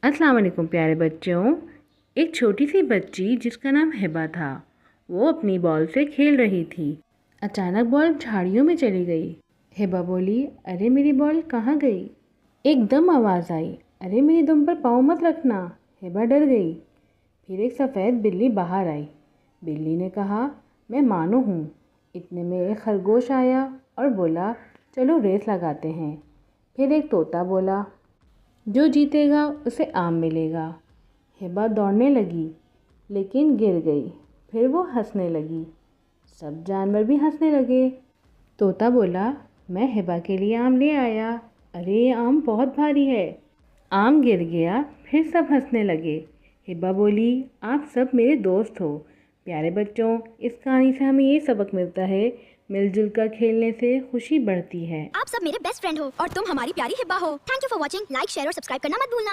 अस्सलाम वालेकुम प्यारे बच्चों। एक छोटी सी बच्ची जिसका नाम हिबा था, वो अपनी बॉल से खेल रही थी। अचानक बॉल झाड़ियों में चली गई। हिबा बोली, अरे मेरी बॉल कहाँ गई? एकदम आवाज़ आई, अरे मेरी दुम पर पाँव मत रखना। हिबा डर गई। फिर एक सफ़ेद बिल्ली बाहर आई। बिल्ली ने कहा, मैं मानो हूँ। इतने में एक खरगोश आया और बोला, चलो रेस लगाते हैं। फिर एक तोता बोला, जो जीतेगा उसे आम मिलेगा। हिबा दौड़ने लगी लेकिन गिर गई। फिर वो हंसने लगी। सब जानवर भी हंसने लगे। तोता बोला, मैं हिबा के लिए आम ले आया। अरे ये आम बहुत भारी है। आम गिर गया। फिर सब हंसने लगे। हिबा बोली, आप सब मेरे दोस्त हो। प्यारे बच्चों, इस कहानी से हमें ये सबक मिलता है, मिलजुल कर खेलने से खुशी बढ़ती है। आप सब मेरे बेस्ट फ्रेंड हो और तुम हमारी प्यारी हिब्बा हो। Thank you for watching. Like share और सब्सक्राइब करना मत भूलना।